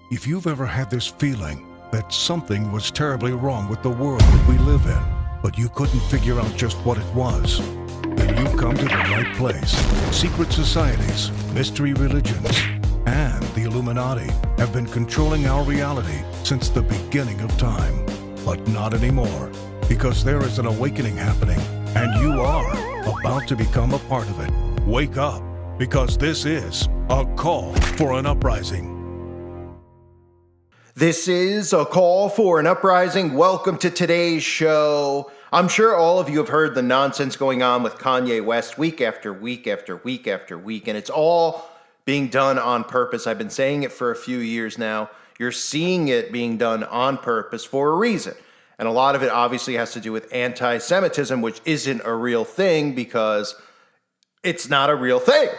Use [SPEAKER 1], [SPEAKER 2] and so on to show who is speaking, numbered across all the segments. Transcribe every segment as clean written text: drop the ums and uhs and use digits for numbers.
[SPEAKER 1] If you've ever had this feeling that something was terribly wrong with the world that we live in, but you couldn't figure out just what it was, then you've come to the right place. Secret societies, mystery religions, and the Illuminati have been controlling our reality since the beginning of time. But not anymore, because there is an awakening happening, and you are about to become a part of it. Wake up, because this is a call for an uprising.
[SPEAKER 2] This is a call for an uprising. Welcome to today's show. I'm sure all of you have heard the nonsense going on with Kanye West week after week after week after week, and it's all being done on purpose. I've been saying it for a few years now. You're seeing it being done on purpose for a reason. And a lot of it obviously has to do with anti-Semitism, which isn't a real thing because it's not a real thing.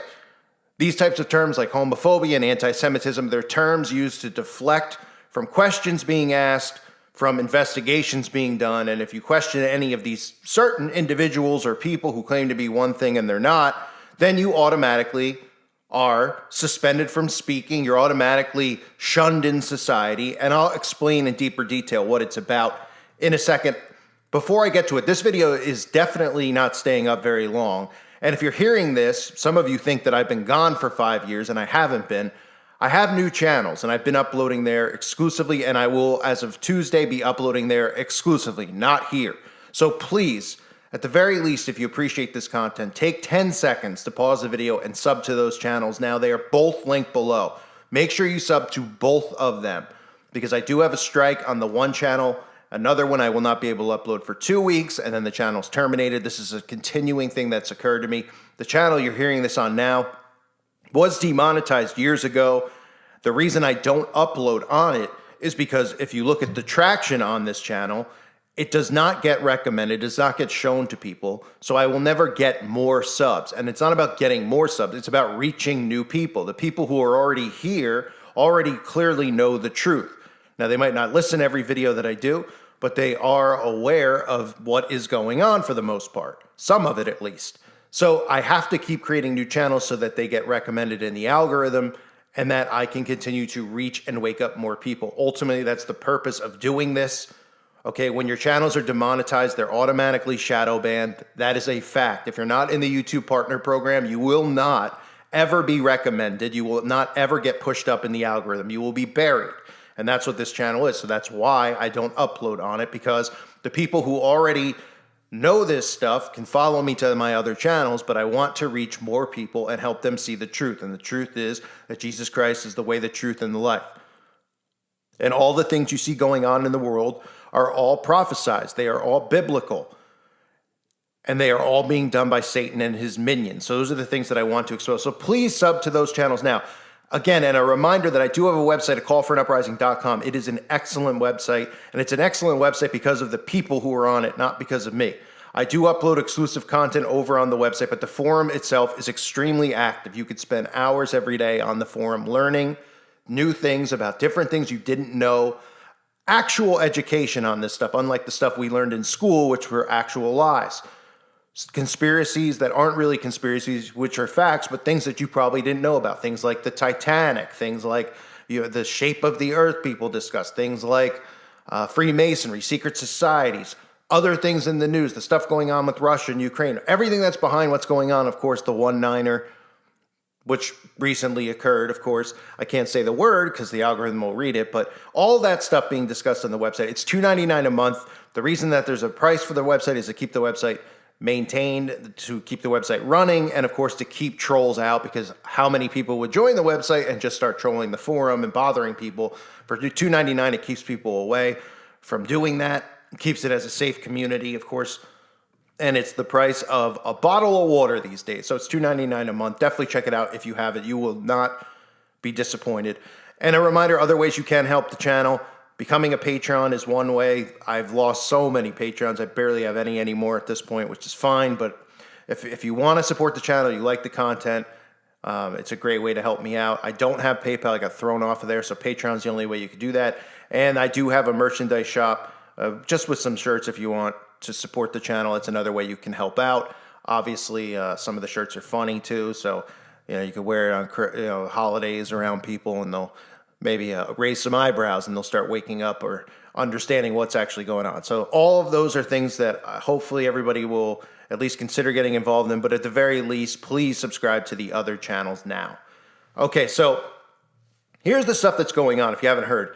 [SPEAKER 2] These types of terms like homophobia and anti-Semitism, they're terms used to deflect from questions being asked, from investigations being done. And if you question any of these certain individuals or people who claim to be one thing and they're not, then you automatically are suspended from speaking. You're automatically shunned in society. And I'll explain in deeper detail what it's about in a second. Before I get to it, this video is definitely not staying up very long. And if you're hearing this, some of you think that I've been gone for 5 years, and I haven't been. I have new channels, and I've been uploading there exclusively, and I will, as of Tuesday, be uploading there exclusively, not here. So please, at the very least, if you appreciate this content, take 10 seconds to pause the video and sub to those channels. Now, they are both linked below. Make sure you sub to both of them, because I do have a strike on the one channel. Another one I will not be able to upload for 2 weeks, and then the channel's terminated. This is a continuing thing that's occurred to me. The channel you're hearing this on now was demonetized years ago. The reason I don't upload on it is because if you look at the traction on this channel, it does not get recommended, does not get shown to people, so I will never get more subs. And it's not about getting more subs, it's about reaching new people. The people who are already here already clearly know the truth. Now, they might not listen to every video that I do, but they are aware of what is going on for the most part, some of it at least. So I have to keep creating new channels so that they get recommended in the algorithm and that I can continue to reach and wake up more people. Ultimately, that's the purpose of doing this. Okay, when your channels are demonetized, they're automatically shadow banned. That is a fact. If you're not in the YouTube Partner Program, you will not ever be recommended. You will not ever get pushed up in the algorithm. You will be buried. And that's what this channel is. So that's why I don't upload on it, because the people who already know this stuff can follow me to my other channels, but I want to reach more people and help them see the truth. And the truth is that Jesus Christ is the way, the truth, and the life. And all the things you see going on in the world are all prophesized. They are all biblical. And they are all being done by Satan and his minions. So those are the things that I want to expose. So please sub to those channels now. Again, and a reminder that I do have a website at callforanuprising.com. It is an excellent website, and it's an excellent website because of the people who are on it, not because of me. I do upload exclusive content over on the website, but the forum itself is extremely active. You could spend hours every day on the forum learning new things about different things you didn't know, actual education on this stuff, unlike the stuff we learned in school, which were actual lies. Conspiracies that aren't really conspiracies, which are facts, but things that you probably didn't know about. Things like the Titanic, things like the shape of the earth people discuss, things like Freemasonry, secret societies, other things in the news, the stuff going on with Russia and Ukraine, everything that's behind what's going on, of course, the 1-9er, which recently occurred, of course. I can't say the word because the algorithm will read it, but all that stuff being discussed on the website. It's $2.99 a month. The reason that there's a price for the website is to keep the website maintained, to keep the website running, and of course to keep trolls out, because how many people would join the website and just start trolling the forum and bothering people? For $2.99, it keeps people away from doing that. It keeps it as a safe community, of course, and it's the price of a bottle of water these days. So it's $2.99 a month. Definitely check it out if you have it. You will not be disappointed. And a reminder, other ways you can help the channel. Becoming a Patreon is one way. I've lost so many Patreons. I barely have any anymore at this point, which is fine. But if you want to support the channel, you like the content, it's a great way to help me out. I don't have PayPal. I got thrown off of there, so Patreon's the only way you could do that. And I do have a merchandise shop just with some shirts if you want to support the channel. It's another way you can help out. Obviously, some of the shirts are funny too, so you can wear it on holidays around people, and they'll maybe raise some eyebrows, and they'll start waking up or understanding what's actually going on. So all of those are things that hopefully everybody will at least consider getting involved in. But at the very least, please subscribe to the other channels now. Okay, so here's the stuff that's going on if you haven't heard.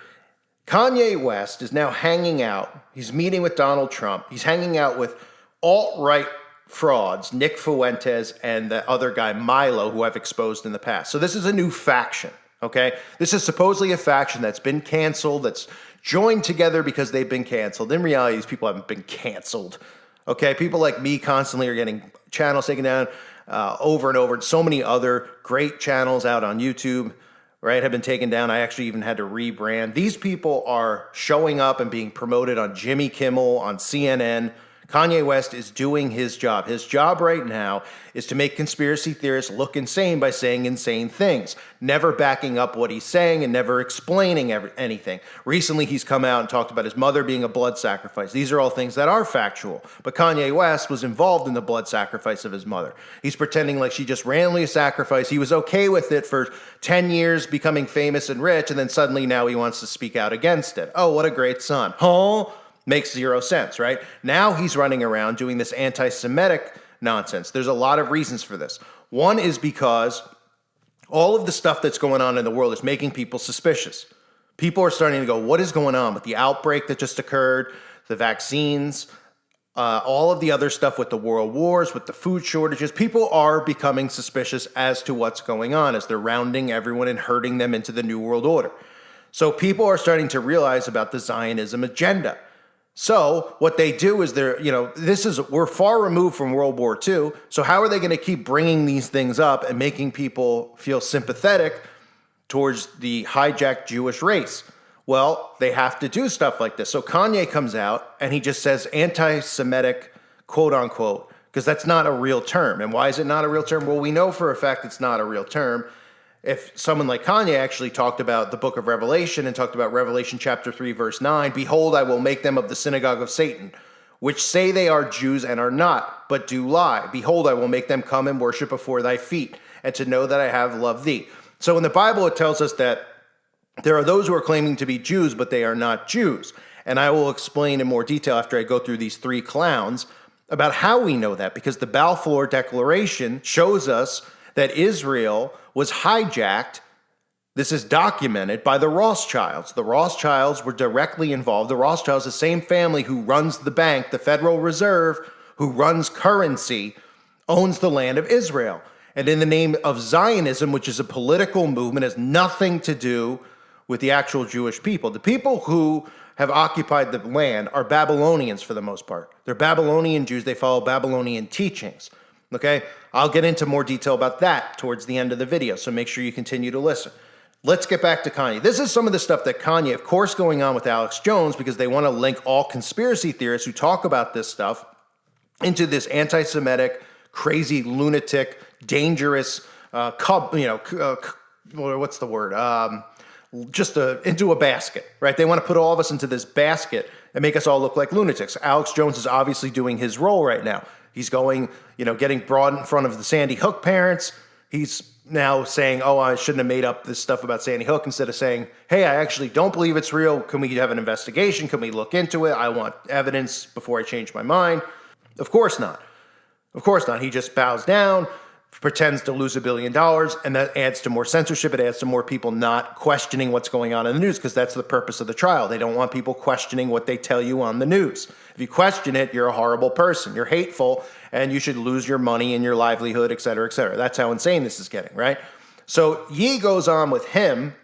[SPEAKER 2] Kanye West is now hanging out. He's meeting with Donald Trump. He's hanging out with alt-right frauds, Nick Fuentes and the other guy, Milo, who I've exposed in the past. So this is a new faction, okay? This is supposedly a faction that's been canceled, that's joined together because they've been canceled. In reality, these people haven't been canceled, okay? People like me constantly are getting channels taken down over and over. And so many other great channels out on YouTube, right, have been taken down. I actually even had to rebrand. These people are showing up and being promoted on Jimmy Kimmel, on CNN. Kanye West is doing his job. His job right now is to make conspiracy theorists look insane by saying insane things, never backing up what he's saying and never explaining anything. Recently, he's come out and talked about his mother being a blood sacrifice. These are all things that are factual, but Kanye West was involved in the blood sacrifice of his mother. He's pretending like she just randomly sacrificed. He was okay with it for 10 years, becoming famous and rich, and then suddenly now he wants to speak out against it. Oh, what a great son. Huh? Makes zero sense, right? Now he's running around doing this anti-Semitic nonsense. There's a lot of reasons for this. One is because all of the stuff that's going on in the world is making people suspicious. People are starting to go, what is going on with the outbreak that just occurred, the vaccines, all of the other stuff with the world wars, with the food shortages? People are becoming suspicious as to what's going on as they're rounding everyone and herding them into the New World Order. So people are starting to realize about the Zionism agenda. So what they do is we're far removed from World War II. So how are they going to keep bringing these things up and making people feel sympathetic towards the hijacked Jewish race? Well, they have to do stuff like this. So Kanye comes out and he just says anti-Semitic, quote unquote, because that's not a real term. And why is it not a real term? Well, we know for a fact it's not a real term. If someone like Kanye actually talked about the book of Revelation and talked about Revelation chapter 3, verse 9, behold, I will make them of the synagogue of Satan, which say they are Jews and are not, but do lie. Behold, I will make them come and worship before thy feet, and to know that I have loved thee. So in the Bible, it tells us that there are those who are claiming to be Jews, but they are not Jews. And I will explain in more detail after I go through these three clowns about how we know that, because the Balfour Declaration shows us that Israel was hijacked. This is documented by the Rothschilds. The Rothschilds were directly involved. The Rothschilds, the same family who runs the bank, the Federal Reserve, who runs currency, owns the land of Israel. And in the name of Zionism, which is a political movement, has nothing to do with the actual Jewish people. The people who have occupied the land are Babylonians for the most part. They're Babylonian Jews. They follow Babylonian teachings. Okay, I'll get into more detail about that towards the end of the video, so make sure you continue to listen. Let's get back to Kanye. This is some of the stuff that Kanye, of course, going on with Alex Jones, because they want to link all conspiracy theorists who talk about this stuff into this anti-Semitic, crazy, lunatic, dangerous, what's the word? Into a basket, right? They want to put all of us into this basket and make us all look like lunatics. Alex Jones is obviously doing his role right now. He's going, getting brought in front of the Sandy Hook parents. He's now saying, oh, I shouldn't have made up this stuff about Sandy Hook, instead of saying, hey, I actually don't believe it's real. Can we have an investigation? Can we look into it? I want evidence before I change my mind. Of course not. Of course not. He just bows down, pretends to lose $1 billion, and that adds to more censorship. It adds to more people not questioning what's going on in the news, because that's the purpose of the trial. They don't want people questioning what they tell you on the news. If you question it, you're a horrible person. You're hateful, and you should lose your money and your livelihood, et cetera, et cetera. That's how insane this is getting, right? So Ye goes on with him,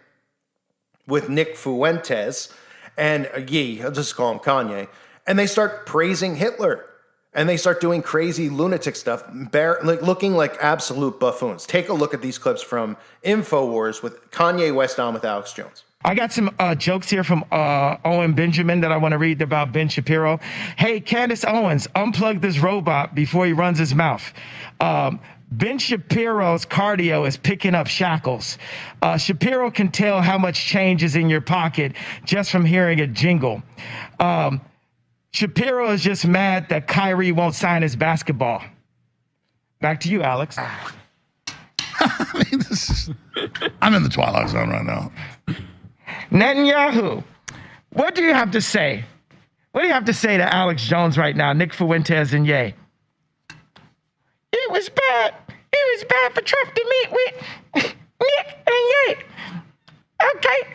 [SPEAKER 2] with Nick Fuentes, and Ye, I'll just call him Kanye, and they start praising Hitler. And they start doing crazy lunatic stuff, looking like absolute buffoons. Take a look at these clips from InfoWars with Kanye West on with Alex Jones.
[SPEAKER 3] I got some jokes here from Owen Benjamin that I want to read about Ben Shapiro. Hey, Candace Owens, unplug this robot before he runs his mouth. Ben Shapiro's cardio is picking up shackles. Shapiro can tell how much change is in your pocket just from hearing a jingle. Shapiro is just mad that Kyrie won't sign his basketball. Back to you, Alex.
[SPEAKER 4] I mean, I'm in the twilight zone right now.
[SPEAKER 3] Netanyahu, what do you have to say? What do you have to say to Alex Jones right now, Nick Fuentes and Ye? It was bad. It was bad for Trump to meet with Nick and Ye. Okay.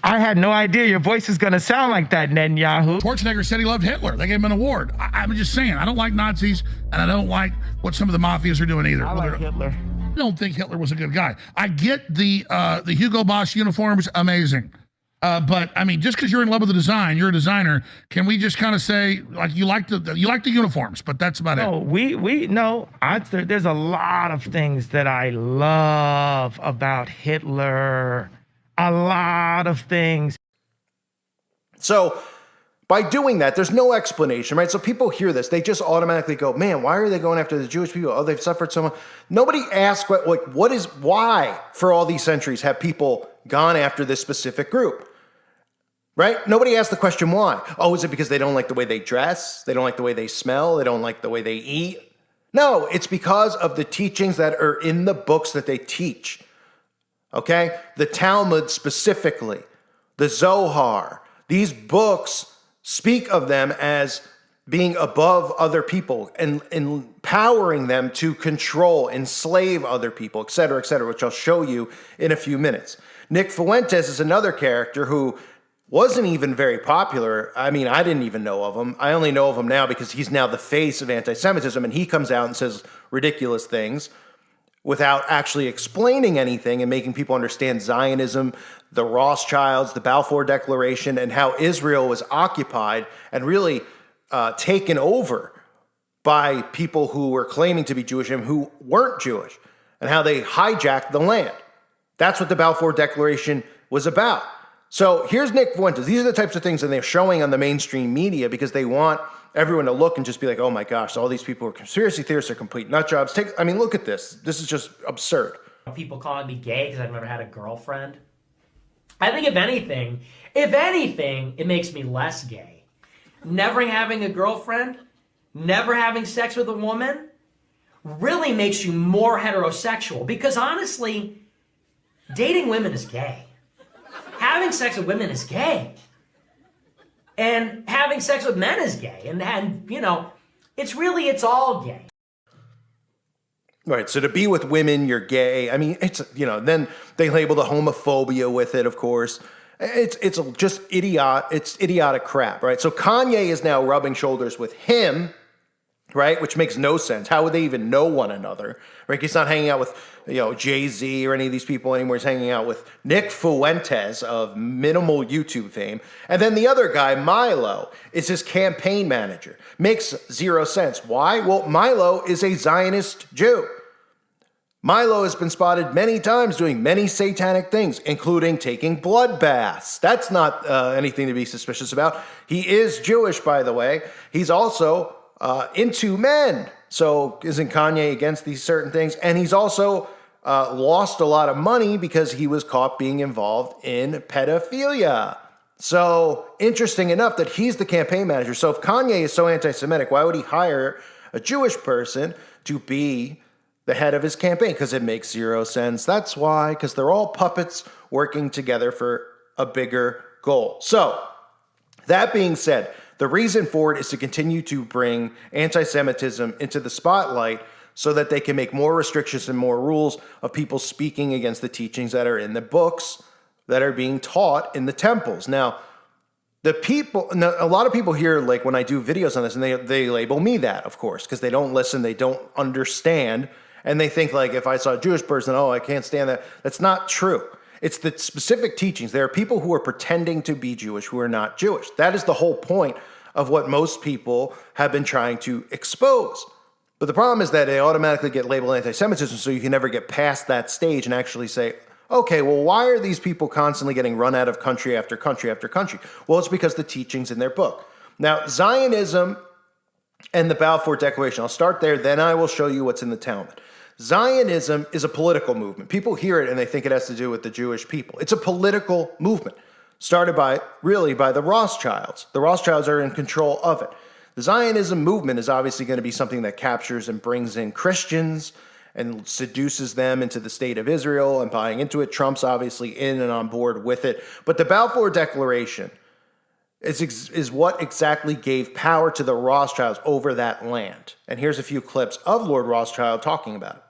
[SPEAKER 3] I had no idea your voice is going to sound like that, Netanyahu.
[SPEAKER 4] Schwarzenegger said he loved Hitler. They gave him an award. I'm just saying, I don't like Nazis, and I don't like what some of the mafias are doing either.
[SPEAKER 3] I like Hitler.
[SPEAKER 4] I don't think Hitler was a good guy. I get the Hugo Boss uniforms, amazing. But I mean, just because you're in love with the design, you're a designer. Can we just kind of say like you like the uniforms, but that's about it?
[SPEAKER 3] No. There's a lot of things that I love about Hitler. A lot of things.
[SPEAKER 2] So by doing that, there's no explanation, right? So people hear this, they just automatically go, man, why are they going after the Jewish people? Oh, they've suffered so much. Nobody asks why for all these centuries have people gone after this specific group, right? Nobody asked the question why. Oh, is it because they don't like the way they dress? They don't like the way they smell? They don't like the way they eat? No, it's because of the teachings that are in the books that they teach. Okay? The Talmud specifically, the Zohar, these books speak of them as being above other people and empowering them to control, enslave other people, et cetera, which I'll show you in a few minutes. Nick Fuentes is another character who wasn't even very popular. I mean, I didn't even know of him. I only know of him now because he's now the face of anti-Semitism, and he comes out and says ridiculous things without actually explaining anything and making people understand Zionism, the Rothschilds, the Balfour Declaration, and how Israel was occupied and really taken over by people who were claiming to be Jewish and who weren't Jewish, and how they hijacked the land. That's what the Balfour Declaration was about. So here's Nick Fuentes. These are the types of things that they're showing on the mainstream media because they want everyone to look and just be like, oh my gosh, all these people are conspiracy theorists, are complete nut jobs. Look at this. This is just absurd.
[SPEAKER 5] People calling me gay because I've never had a girlfriend. I think if anything, it makes me less gay. Never having a girlfriend, never having sex with a woman, really makes you more heterosexual. Because honestly, dating women is gay. Having sex with women is gay. And having sex with men is gay. And you know, it's all gay.
[SPEAKER 2] Right. So to be with women, you're gay. I mean, it's, then they label the homophobia with it, of course. It's just idiotic crap, right? So Kanye is now rubbing shoulders with him, right? Which makes no sense. How would they even know one another? Right? He's not hanging out with, Jay-Z or any of these people anymore. He's hanging out with Nick Fuentes of minimal YouTube fame. And then the other guy, Milo, is his campaign manager. Makes zero sense. Why? Well, Milo is a Zionist Jew. Milo has been spotted many times doing many satanic things, including taking blood baths. That's not anything to be suspicious about. He is Jewish, by the way. He's also into men. So isn't Kanye against these certain things? And he's also lost a lot of money because he was caught being involved in pedophilia. So interesting enough that he's the campaign manager. So if Kanye is so anti-Semitic, why would he hire a Jewish person to be the head of his campaign? Because it makes zero sense. That's why, because they're all puppets working together for a bigger goal. So that being said, the reason for it is to continue to bring anti-Semitism into the spotlight so that they can make more restrictions and more rules of people speaking against the teachings that are in the books that are being taught in the temples. Now, a lot of people here, like when I do videos on this, and they label me that, of course, because they don't listen, they don't understand, and they think like if I saw a Jewish person, oh, I can't stand that. That's not true. It's the specific teachings. There are people who are pretending to be Jewish who are not Jewish. That is the whole point of what most people have been trying to expose. But the problem is that they automatically get labeled anti-Semitism, so you can never get past that stage and actually say, okay, well, why are these people constantly getting run out of country after country after country? Well, it's because the teachings in their book. Now, Zionism and the Balfour Declaration, I'll start there, then I will show you what's in the Talmud. Zionism is a political movement. People hear it and they think it has to do with the Jewish people. It's a political movement started by the Rothschilds. The Rothschilds are in control of it. The Zionism movement is obviously going to be something that captures and brings in Christians and seduces them into the state of Israel and buying into it. Trump's obviously in and on board with it. But the Balfour Declaration is what exactly gave power to the Rothschilds over that land. And here's a few clips of Lord Rothschild talking about it.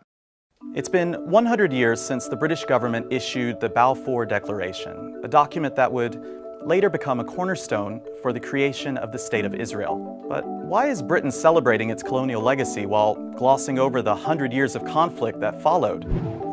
[SPEAKER 6] It's been 100 years since the British government issued the Balfour Declaration, a document that would later become a cornerstone for the creation of the State of Israel. But why is Britain celebrating its colonial legacy while glossing over the 100 years of conflict that followed?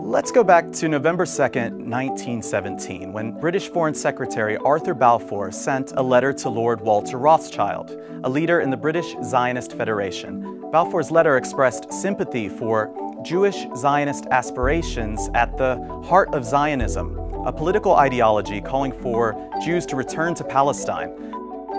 [SPEAKER 6] Let's go back to November 2nd, 1917, when British Foreign Secretary Arthur Balfour sent a letter to Lord Walter Rothschild, a leader in the British Zionist Federation. Balfour's letter expressed sympathy for Jewish Zionist aspirations at the heart of Zionism, a political ideology calling for Jews to return to Palestine.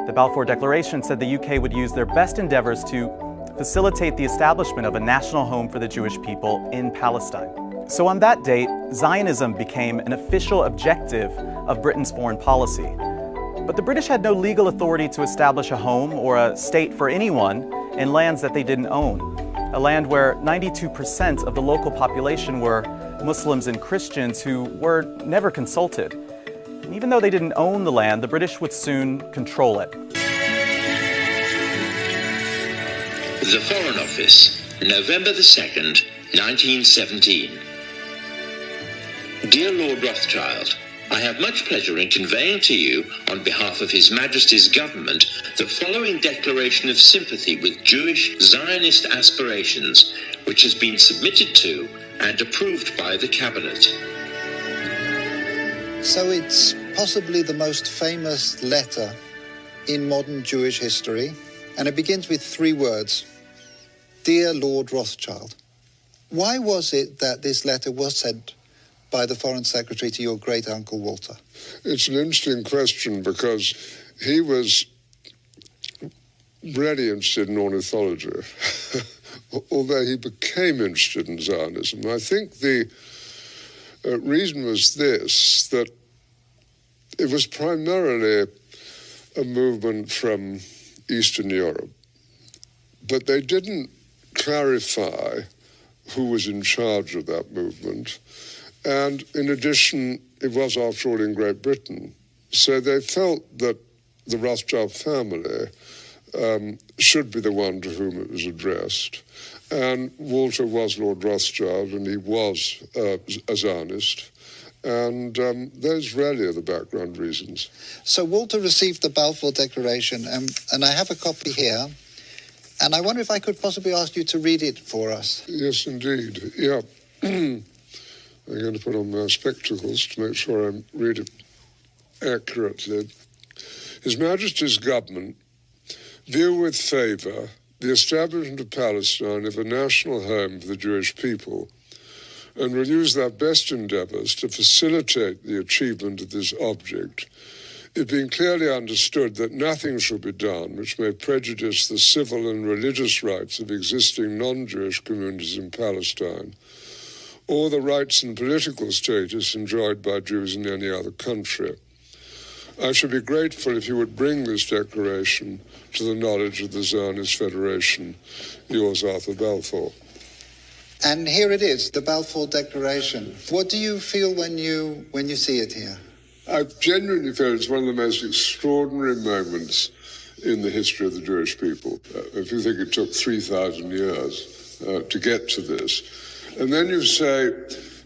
[SPEAKER 6] The Balfour Declaration said the UK would use their best endeavors to facilitate the establishment of a national home for the Jewish people in Palestine. So on that date, Zionism became an official objective of Britain's foreign policy. But the British had no legal authority to establish a home or a state for anyone in lands that they didn't own, a land where 92% of the local population were Muslims and Christians who were never consulted. And even though they didn't own the land, the British would soon control it.
[SPEAKER 7] The Foreign Office, November the 2nd, 1917. Dear Lord Rothschild, I have much pleasure in conveying to you, on behalf of His Majesty's government, the following declaration of sympathy with Jewish Zionist aspirations, which has been submitted to and approved by the Cabinet.
[SPEAKER 8] So it's possibly the most famous letter in modern Jewish history, and it begins with 3 words: Dear Lord Rothschild. Why was it that this letter was sent by the Foreign Secretary to your great-uncle Walter?
[SPEAKER 9] It's an interesting question because he was really interested in ornithology, although he became interested in Zionism. I think the reason was this, that it was primarily a movement from Eastern Europe, but they didn't clarify who was in charge of that movement. And in addition, it was, after all, in Great Britain. So they felt that the Rothschild family should be the one to whom it was addressed. And Walter was Lord Rothschild, and he was a Zionist. And those really are the background reasons.
[SPEAKER 8] So Walter received the Balfour Declaration, and I have a copy here. And I wonder if I could possibly ask you to read it for us.
[SPEAKER 9] Yes, indeed. Yeah. I'm going to put on my spectacles to make sure I read it accurately. His Majesty's government view with favour the establishment of Palestine as a national home for the Jewish people, and will use their best endeavours to facilitate the achievement of this object, it being clearly understood that nothing shall be done which may prejudice the civil and religious rights of existing non-Jewish communities in Palestine, or the rights and political status enjoyed by Jews in any other country. I should be grateful if you would bring this declaration to the knowledge of the Zionist Federation. Yours, Arthur Balfour.
[SPEAKER 8] And here it is, the Balfour Declaration. What do you feel when you see it here?
[SPEAKER 9] I genuinely feel it's one of the most extraordinary moments in the history of the Jewish people. If you think it took 3,000 years to get to this, and then you say,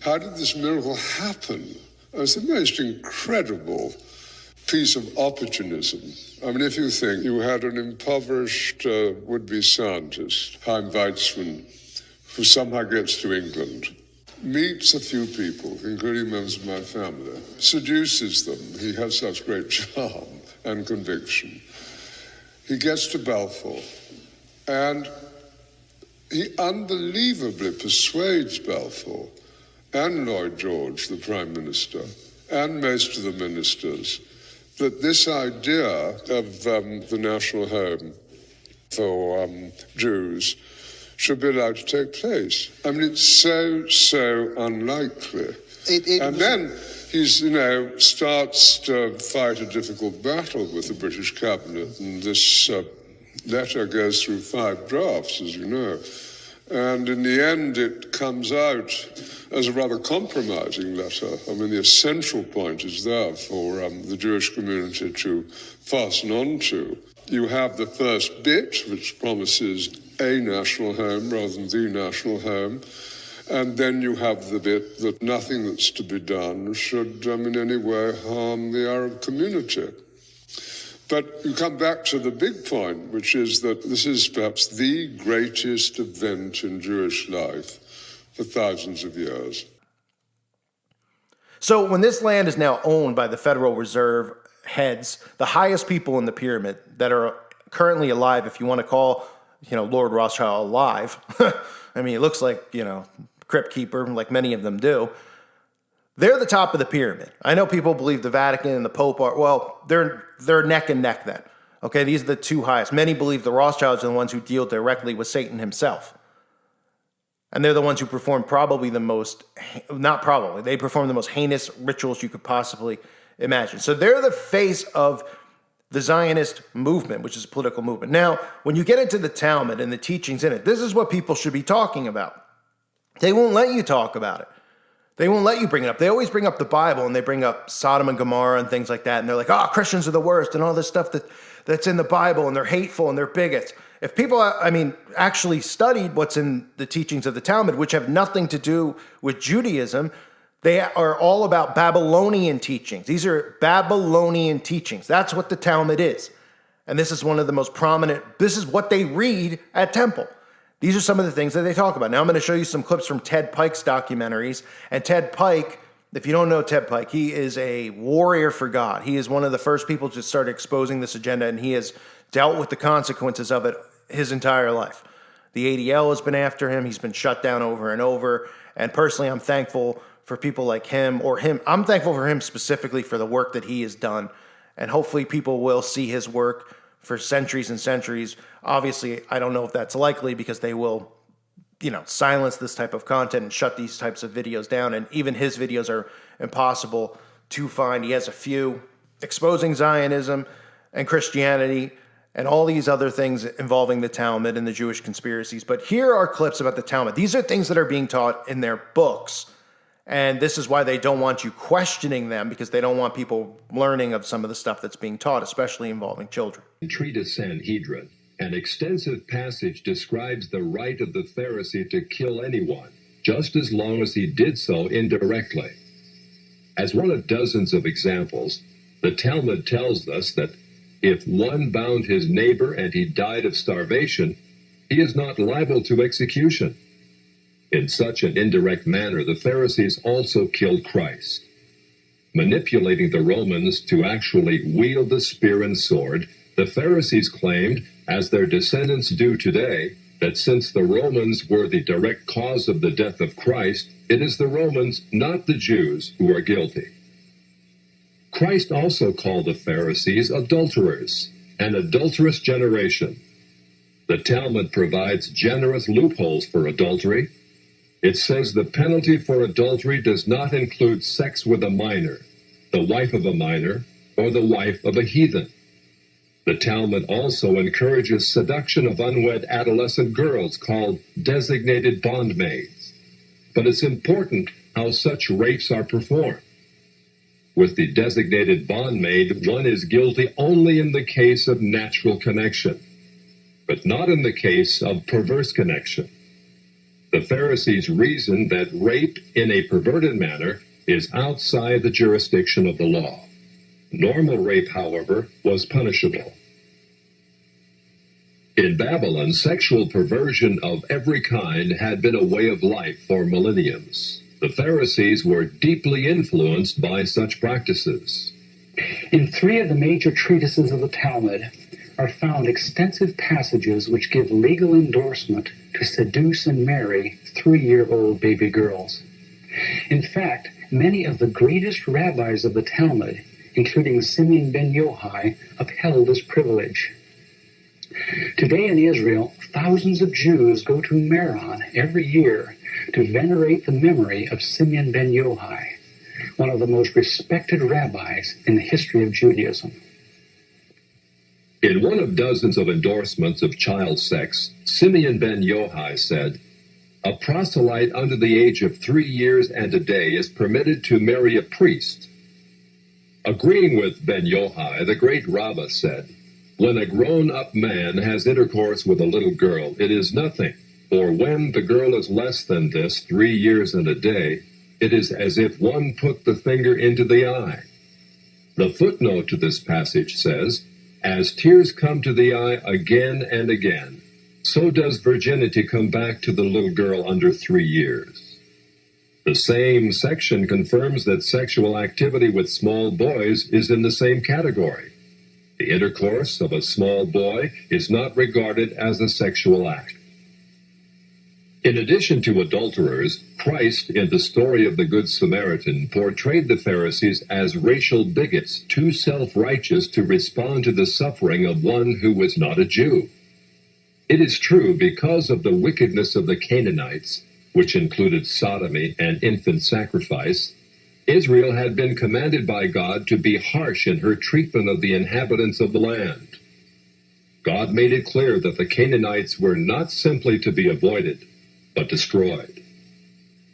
[SPEAKER 9] how did this miracle happen? It's the most incredible piece of opportunism. I mean, if you think you had an impoverished would-be scientist, Chaim Weizmann, who somehow gets to England, meets a few people, including members of my family, seduces them. He has such great charm and conviction. He gets to Balfour, and he unbelievably persuades Balfour and Lloyd George, the Prime Minister, and most of the ministers, that this idea of the national home for Jews should be allowed to take place. I mean, it's so unlikely. And then he's, starts to fight a difficult battle with the British cabinet, and this letter goes through 5 drafts, as you know. And in the end, it comes out as a rather compromising letter. I mean, the essential point is there for the Jewish community to fasten on to. You have the first bit, which promises a national home rather than the national home. And then you have the bit that nothing that's to be done should in any way harm the Arab community. But you come back to the big point, which is that this is perhaps the greatest event in Jewish life for thousands of years.
[SPEAKER 2] So when this land is now owned by the Federal Reserve heads, the highest people in the pyramid that are currently alive, if you want to call, Lord Rothschild alive, I mean, it looks like, Crypt Keeper, like many of them do. They're the top of the pyramid. I know people believe the Vatican and the Pope are, well, they're neck and neck then. Okay, these are the two highest. Many believe the Rothschilds are the ones who deal directly with Satan himself. And they're the ones who perform probably the most, not probably, they perform the most heinous rituals you could possibly imagine. So they're the face of the Zionist movement, which is a political movement. Now, when you get into the Talmud and the teachings in it, this is what people should be talking about. They won't let you talk about it. They won't let you bring it up. They always bring up the Bible, and they bring up Sodom and Gomorrah and things like that. And they're like, Christians are the worst and all this stuff that's in the Bible, and they're hateful and they're bigots. If people, actually studied what's in the teachings of the Talmud, which have nothing to do with Judaism, they are all about Babylonian teachings. These are Babylonian teachings. That's what the Talmud is. And this is one of the most prominent, this is what they read at temple. These are some of the things that they talk about. Now I'm going to show you some clips from Ted Pike's documentaries. And Ted Pike, if you don't know Ted Pike, he is a warrior for God. He is one of the first people to start exposing this agenda, and he has dealt with the consequences of it his entire life. The ADL has been after him. He's been shut down over and over. And personally, I'm thankful for people like him, or him. I'm thankful for him specifically for the work that he has done. And hopefully people will see his work for centuries and centuries. Obviously, I don't know if that's likely because they will, silence this type of content and shut these types of videos down. And even his videos are impossible to find. He has a few exposing Zionism and Christianity and all these other things involving the Talmud and the Jewish conspiracies. But here are clips about the Talmud. These are things that are being taught in their books. And this is why they don't want you questioning them, because they don't want people learning of some of the stuff that's being taught, especially involving children.
[SPEAKER 10] Treatise Sanhedrin, an extensive passage describes the right of the Pharisee to kill anyone, just as long as he did so indirectly. As one of dozens of examples, the Talmud tells us that if one bound his neighbor and he died of starvation, he is not liable to execution. In such an indirect manner, the Pharisees also killed Christ. Manipulating the Romans to actually wield the spear and sword, the Pharisees claimed, as their descendants do today, that since the Romans were the direct cause of the death of Christ, it is the Romans, not the Jews, who are guilty. Christ also called the Pharisees adulterers, an adulterous generation. The Talmud provides generous loopholes for adultery. It says the penalty for adultery does not include sex with a minor, the wife of a minor, or the wife of a heathen. The Talmud also encourages seduction of unwed adolescent girls called designated bondmaids. But it's important how such rapes are performed. With the designated bondmaid, one is guilty only in the case of natural connection, but not in the case of perverse connection. The Pharisees reasoned that rape in a perverted manner is outside the jurisdiction of the law. Normal rape, however, was punishable. In Babylon, sexual perversion of every kind had been a way of life for millenniums. The Pharisees were deeply influenced by such practices.
[SPEAKER 11] In 3 of the major treatises of the Talmud are found extensive passages which give legal endorsement to seduce and marry 3-year-old baby girls. In fact, many of the greatest rabbis of the Talmud, including Simeon ben Yochai, upheld this privilege. Today in Israel, thousands of Jews go to Meron every year to venerate the memory of Simeon ben Yochai, one of the most respected rabbis in the history of Judaism.
[SPEAKER 10] In one of dozens of endorsements of child sex, Simeon ben Yochai said, a proselyte under the age of 3 years and a day is permitted to marry a priest. Agreeing with Ben Yochai, the great Rabbah said, "When a grown-up man has intercourse with a little girl, it is nothing, for when the girl is less than this, 3 years and a day, it is as if one put the finger into the eye." The footnote to this passage says, "As tears come to the eye again and again, so does virginity come back to the little girl under 3 years." The same section confirms that sexual activity with small boys is in the same category. The intercourse of a small boy is not regarded as a sexual act. In addition to adulterers, Christ, in the story of the Good Samaritan, portrayed the Pharisees as racial bigots, too self-righteous to respond to the suffering of one who was not a Jew. It is true, because of the wickedness of the Canaanites, which included sodomy and infant sacrifice, Israel had been commanded by God to be harsh in her treatment of the inhabitants of the land. God made it clear that the Canaanites were not simply to be avoided, but destroyed.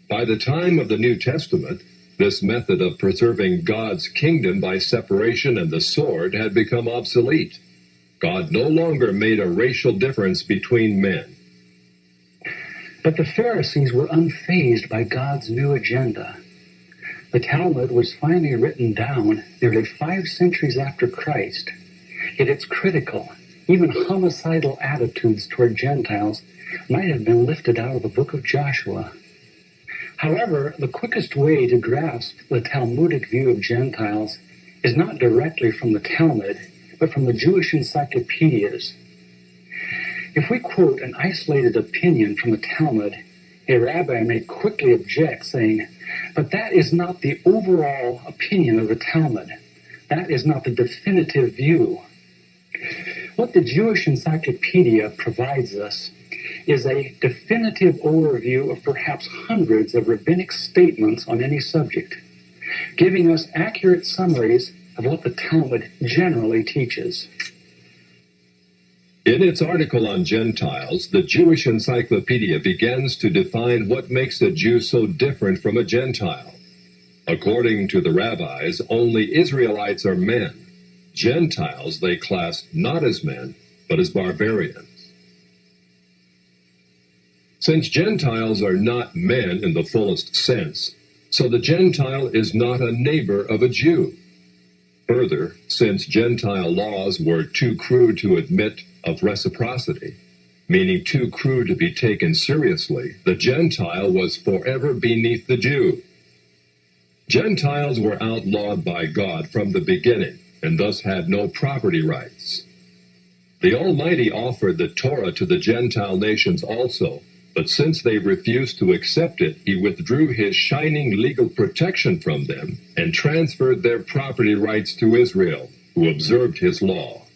[SPEAKER 10] By the time of the New Testament, this method of preserving God's kingdom by separation and the sword had become obsolete. God no longer made a racial difference between men.
[SPEAKER 11] But the Pharisees were unfazed by God's new agenda. The Talmud was finally written down nearly 5 centuries after Christ, yet its critical, even homicidal attitudes toward Gentiles might have been lifted out of the book of Joshua. However, the quickest way to grasp the Talmudic view of Gentiles is not directly from the Talmud, but from the Jewish encyclopedias. If we quote an isolated opinion from the Talmud, a rabbi may quickly object, saying, "But that is not the overall opinion of the Talmud. That is not the definitive view." What the Jewish encyclopedia provides us is a definitive overview of perhaps hundreds of rabbinic statements on any subject, giving us accurate summaries of what the Talmud generally teaches.
[SPEAKER 10] In its article on Gentiles, the Jewish Encyclopedia begins to define what makes a Jew so different from a Gentile. According to the rabbis, only Israelites are men. Gentiles they class not as men, but as barbarians. Since Gentiles are not men in the fullest sense, so the Gentile is not a neighbor of a Jew. Further, since Gentile laws were too crude to admit of reciprocity, meaning too crude to be taken seriously, the Gentile was forever beneath the Jew. Gentiles were outlawed by God from the beginning, and thus had no property rights. The Almighty offered the Torah to the Gentile nations also, but since they refused to accept it, he withdrew his shining legal protection from them and transferred their property rights to Israel, who observed his law.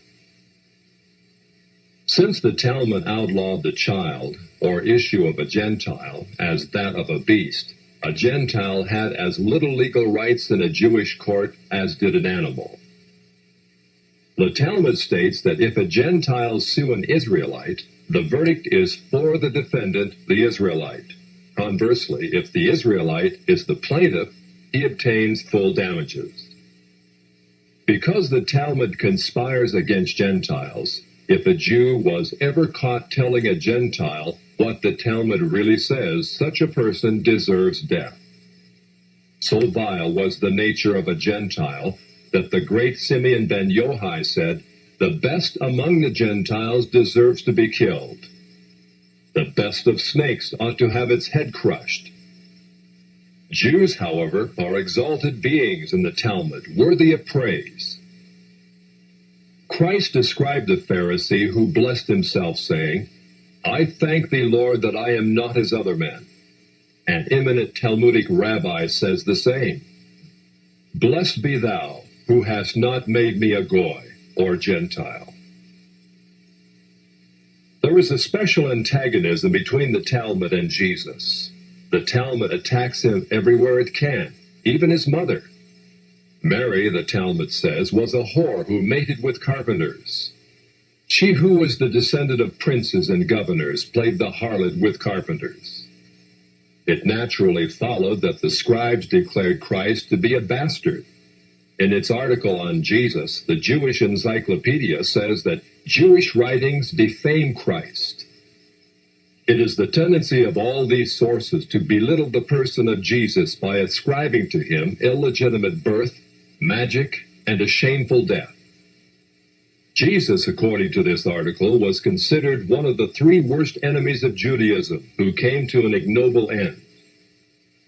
[SPEAKER 10] Since the Talmud outlawed the child, or issue of a Gentile, as that of a beast, a Gentile had as little legal rights in a Jewish court as did an animal. The Talmud states that if a Gentile sue an Israelite, the verdict is for the defendant, the Israelite. Conversely, if the Israelite is the plaintiff, he obtains full damages. Because the Talmud conspires against Gentiles, if a Jew was ever caught telling a Gentile what the Talmud really says, such a person deserves death. So vile was the nature of a Gentile that the great Simeon ben Yochai said, "The best among the Gentiles deserves to be killed. The best of snakes ought to have its head crushed." Jews, however, are exalted beings in the Talmud, worthy of praise. Christ described the Pharisee who blessed himself, saying, "I thank thee, Lord, that I am not as other men." An eminent Talmudic rabbi says the same. "Blessed be thou, who hast not made me a goy, or Gentile." There is a special antagonism between the Talmud and Jesus. The Talmud attacks him everywhere it can, even his mother. Mary, the Talmud says, was a whore who mated with carpenters. She who was the descendant of princes and governors played the harlot with carpenters. It naturally followed that the scribes declared Christ to be a bastard. In its article on Jesus, the Jewish Encyclopedia says that Jewish writings defame Christ. It is the tendency of all these sources to belittle the person of Jesus by ascribing to him illegitimate birth, magic, and a shameful death. Jesus, according to this article, was considered one of the 3 worst enemies of Judaism who came to an ignoble end.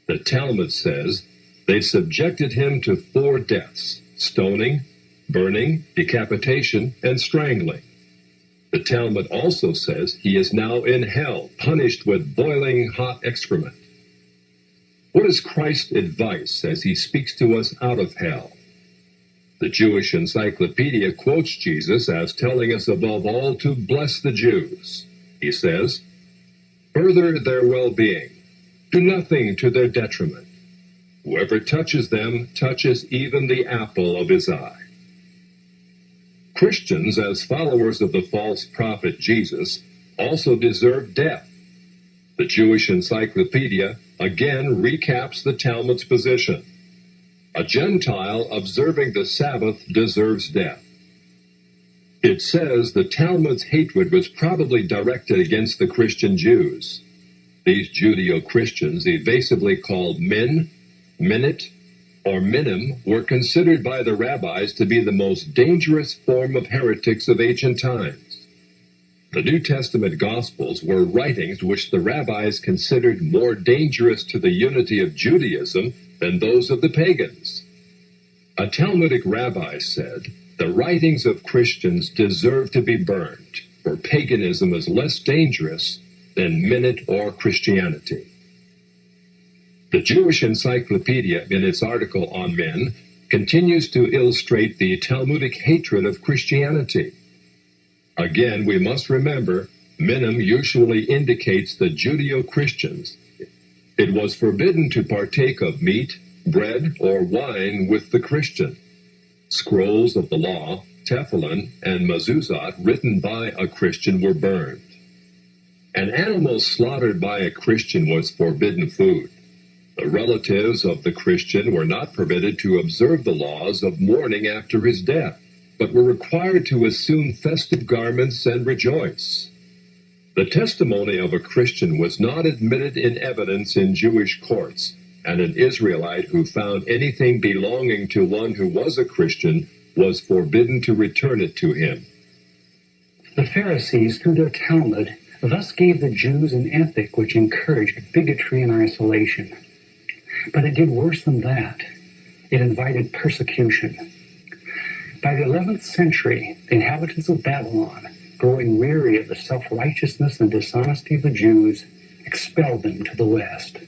[SPEAKER 10] The Talmud says they subjected him to 4 deaths: stoning, burning, decapitation, and strangling. The Talmud also says he is now in hell, punished with boiling hot excrement. What is Christ's advice as he speaks to us out of hell? The Jewish Encyclopedia quotes Jesus as telling us above all to bless the Jews. He says, "Further their well-being, do nothing to their detriment. Whoever touches them touches even the apple of his eye." Christians, as followers of the false prophet Jesus, also deserve death. The Jewish Encyclopedia again recaps the Talmud's position. A Gentile observing the Sabbath deserves death. It says the Talmud's hatred was probably directed against the Christian Jews. These Judeo-Christians, evasively called min, minute, or minim, were considered by the rabbis to be the most dangerous form of heretics of ancient times. The New Testament Gospels were writings which the rabbis considered more dangerous to the unity of Judaism than those of the pagans. A Talmudic rabbi said, "The writings of Christians deserve to be burned, for paganism is less dangerous than minute or Christianity." The Jewish Encyclopedia, in its article on men, continues to illustrate the Talmudic hatred of Christianity. Again, we must remember, minim usually indicates the Judeo-Christians. It was forbidden to partake of meat, bread, or wine with the Christian. Scrolls of the law, Tefillin, and Mezuzot written by a Christian were burned. An animal slaughtered by a Christian was forbidden food. The relatives of the Christian were not permitted to observe the laws of mourning after his death, but were required to assume festive garments and rejoice. The testimony of a Christian was not admitted in evidence in Jewish courts, and an Israelite who found anything belonging to one who was a Christian was forbidden to return it to him.
[SPEAKER 11] The Pharisees, through their Talmud, thus gave the Jews an ethic which encouraged bigotry and isolation. But it did worse than that. It invited persecution. By the 11th century, the inhabitants of Babylon, growing weary of the self-righteousness and dishonesty of the Jews, expelled them to the west.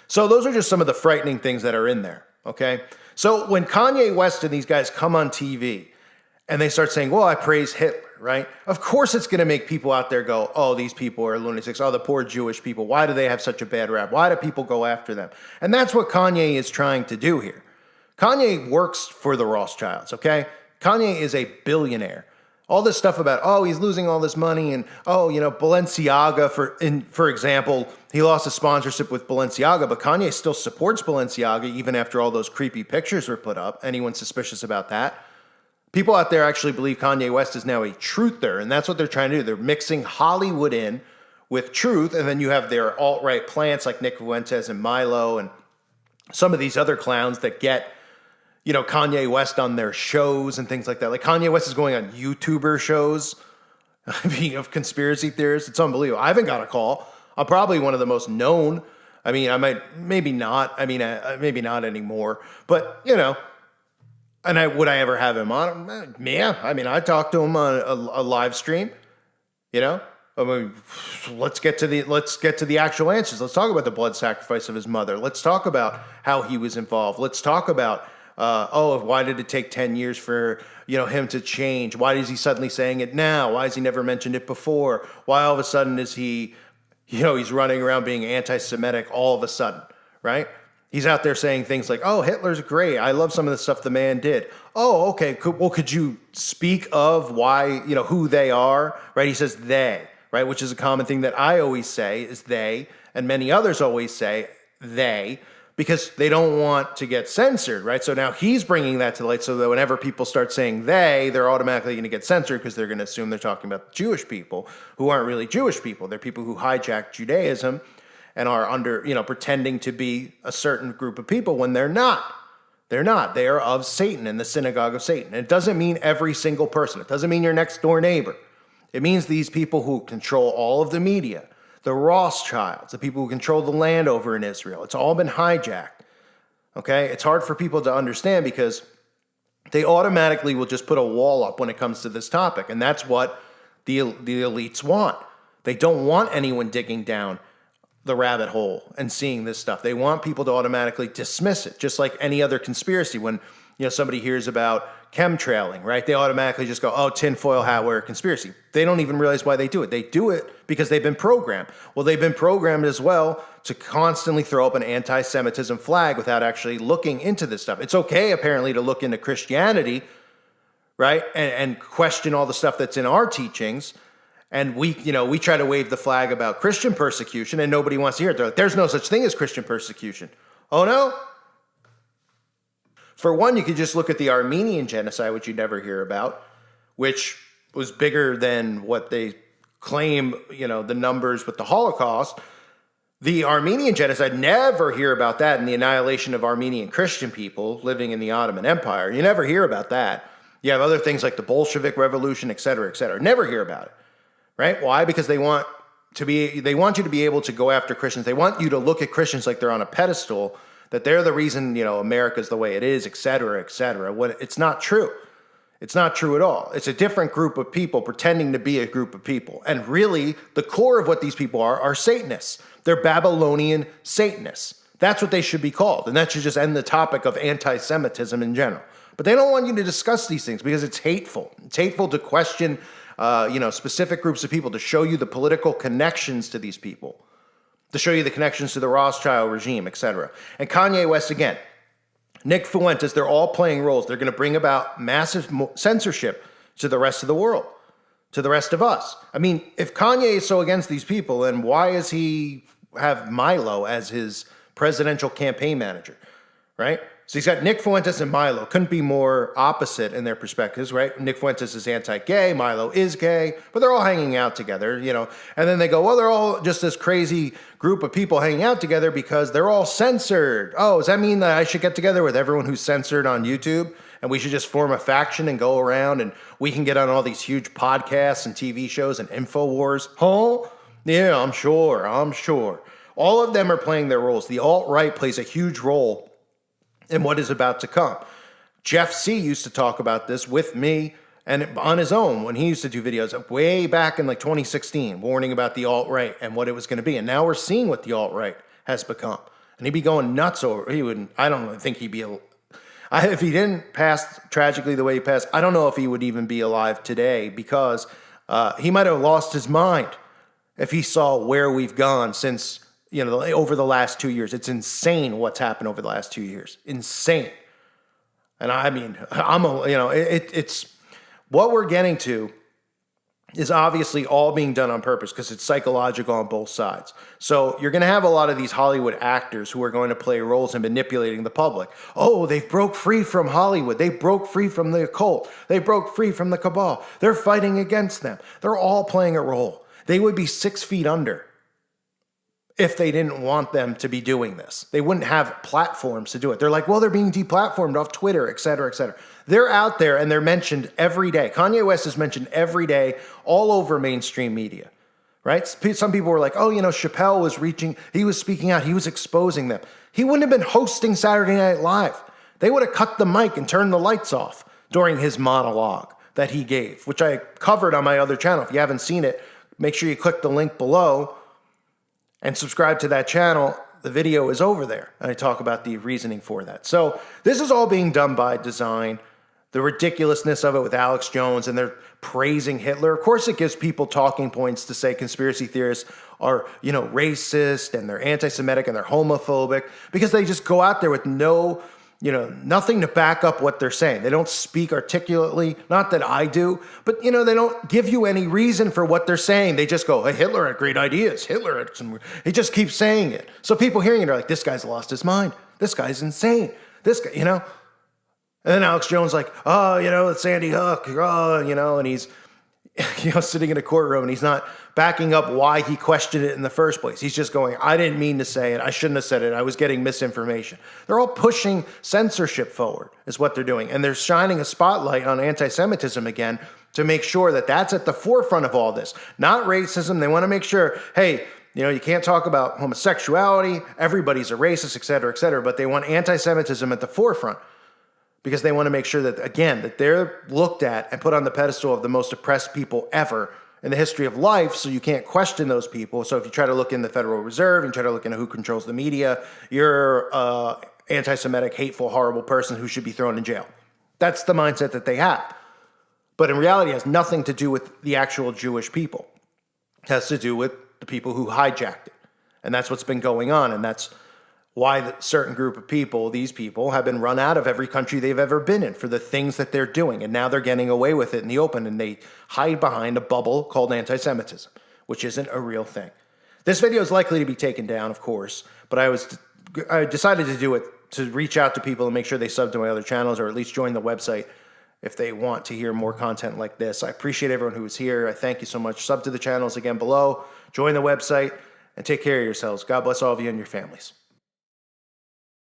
[SPEAKER 2] So those are just some of the frightening things that are in there, okay? So when Kanye West and these guys come on TV and they start saying, well, I praise Hitler, right? Of course it's going to make people out there go, oh, these people are lunatics. Oh, the poor Jewish people. Why do they have such a bad rap? Why do people go after them? And that's what Kanye is trying to do here. Kanye works for the Rothschilds, okay? Kanye is a billionaire. All this stuff about, oh, he's losing all this money and, oh, you know, Balenciaga, for example, he lost a sponsorship with Balenciaga, but Kanye still supports Balenciaga even after all those creepy pictures were put up. Anyone suspicious about that? People out there actually believe Kanye West is now a truther, and that's what they're trying to do. They're mixing Hollywood in with truth, and then you have their alt-right plants like Nick Fuentes and Milo and some of these other clowns that get, you know, Kanye West on their shows and things like that. Like Kanye West is going on YouTuber shows, being of conspiracy theorists. It's unbelievable. I haven't got a call. I'm probably one of the most known. I mean, I might, maybe not. I mean, maybe not anymore. But, you know, and would I ever have him on? Yeah. I mean, I talked to him on a live stream, you know. I mean, let's get to the actual answers. Let's talk about the blood sacrifice of his mother. Let's talk about how he was involved. Let's talk about, why did it take 10 years for, you know, him to change? Why is he suddenly saying it now? Why has he never mentioned it before? Why all of a sudden is he, you know, he's running around being anti-Semitic all of a sudden, right? He's out there saying things like, oh, Hitler's great. I love some of the stuff the man did. Oh, okay. Well, could you speak of why, you know, who they are, right? He says they, right? Which is a common thing that I always say is they, and many others always say they, because they don't want to get censored, right? So now he's bringing that to the light so that whenever people start saying they're automatically going to get censored because they're going to assume they're talking about Jewish people who aren't really Jewish people. They're people who hijack Judaism and are under, pretending to be a certain group of people when they're not. They're not. They are of Satan in the synagogue of Satan. And it doesn't mean every single person. It doesn't mean your next door neighbor. It means these people who control all of the media, the Rothschilds, the people who control the land over in Israel. It's all been hijacked. Okay? It's hard for people to understand because they automatically will just put a wall up when it comes to this topic. And that's what the elites want. They don't want anyone digging down the rabbit hole and seeing this stuff. They want people to automatically dismiss it, just like any other conspiracy. When somebody hears about chemtrailing, right? They automatically just go, oh, tinfoil hat wearer conspiracy. They don't even realize why they do it. They do it because they've been programmed. Well, they've been programmed as well to constantly throw up an anti-Semitism flag without actually looking into this stuff. It's okay, apparently, to look into Christianity, right? And question all the stuff that's in our teachings. And we try to wave the flag about Christian persecution and nobody wants to hear it. They're like, there's no such thing as Christian persecution. Oh, no? For one, you could just look at the Armenian genocide, which you never hear about, which was bigger than what they claim, the numbers with the Holocaust. The Armenian genocide, never hear about that, and the annihilation of Armenian Christian people living in the Ottoman Empire. You never hear about that. You have other things like the Bolshevik Revolution, et cetera, et cetera. Never hear about it. Right? Why? Because they want you to be able to go after Christians. They want you to look at Christians like they're on a pedestal, that they're the reason, America's the way it is, et cetera, et cetera. It's not true. It's not true at all. It's a different group of people pretending to be a group of people. And really, the core of what these people are Satanists. They're Babylonian Satanists. That's what they should be called. And that should just end the topic of anti-Semitism in general. But they don't want you to discuss these things because it's hateful. It's hateful to question specific groups of people, to show you the political connections to these people, to show you the connections to the Rothschild regime, etc. And Kanye West, again, Nick Fuentes, they're all playing roles. They're going to bring about massive censorship to the rest of the world, to the rest of us. I mean, if Kanye is so against these people, then why does he have Milo as his presidential campaign manager, right? So he's got Nick Fuentes and Milo. Couldn't be more opposite in their perspectives, right? Nick Fuentes is anti-gay, Milo is gay, but they're all hanging out together, And then they go, well, they're all just this crazy group of people hanging out together because they're all censored. Oh, does that mean that I should get together with everyone who's censored on YouTube and we should just form a faction and go around and we can get on all these huge podcasts and TV shows and InfoWars? Huh? Yeah, I'm sure. All of them are playing their roles. The alt-right plays a huge role in what is about to come. Jeff C. used to talk about this with me and on his own when he used to do videos way back in 2016, warning about the alt-right and what it was going to be. And now we're seeing what the alt-right has become. And he'd be going nuts over, I don't think he'd be, if he didn't pass tragically the way he passed, I don't know if he would even be alive today because he might have lost his mind if he saw where we've gone since over the last 2 years. It's insane what's happened over the last 2 years. Insane. And I mean, it's what we're getting to is obviously all being done on purpose because it's psychological on both sides. So you're going to have a lot of these Hollywood actors who are going to play roles in manipulating the public. Oh, they broke free from Hollywood. They broke free from the occult. They broke free from the cabal. They're fighting against them. They're all playing a role. They would be 6 feet under if they didn't want them to be doing this. They wouldn't have platforms to do it. They're like, well, they're being deplatformed off Twitter, et cetera, et cetera. They're out there and they're mentioned every day. Kanye West is mentioned every day all over mainstream media, right? Some people were like, oh, Chappelle was he was speaking out, he was exposing them. He wouldn't have been hosting Saturday Night Live. They would have cut the mic and turned the lights off during his monologue that he gave, which I covered on my other channel. If you haven't seen it, make sure you click the link below and subscribe to that channel. The video is over there, and I talk about the reasoning for that. So this is all being done by design. The ridiculousness of it with Alex Jones, and they're praising Hitler. Of course, it gives people talking points to say conspiracy theorists are, racist, and they're anti-Semitic, and they're homophobic, because they just go out there with no nothing to back up what they're saying. They don't speak articulately, not that I do, but, they don't give you any reason for what they're saying. They just go, hey, Hitler had great ideas. Hitler had some, he just keeps saying it. So people hearing it are like, this guy's lost his mind. This guy's insane. This guy, And then Alex Jones like, it's Sandy Hook, and he's, sitting in a courtroom and he's not backing up why he questioned it in the first place. He's just going, I didn't mean to say it. I shouldn't have said it. I was getting misinformation. They're all pushing censorship forward is what they're doing. And they're shining a spotlight on anti-Semitism again to make sure that that's at the forefront of all this. Not racism. They want to make sure, hey, you can't talk about homosexuality. Everybody's a racist, et cetera, but they want anti-Semitism at the forefront. Because they want to make sure that, again, that they're looked at and put on the pedestal of the most oppressed people ever in the history of life, so you can't question those people. So if you try to look in the Federal Reserve and try to look into who controls the media, you're an anti-Semitic, hateful, horrible person who should be thrown in jail. That's the mindset that they have. But in reality, it has nothing to do with the actual Jewish people. It has to do with the people who hijacked it. And that's what's been going on, and that's why the certain group of people, these people, have been run out of every country they've ever been in for the things that they're doing. And now they're getting away with it in the open, and they hide behind a bubble called anti-Semitism, which isn't a real thing. This video is likely to be taken down, of course, but I decided to do it to reach out to people and make sure they sub to my other channels or at least join the website if they want to hear more content like this. I appreciate everyone who was here. I thank you so much. Sub to the channels again below, join the website, and take care of yourselves. God bless all of you and your families.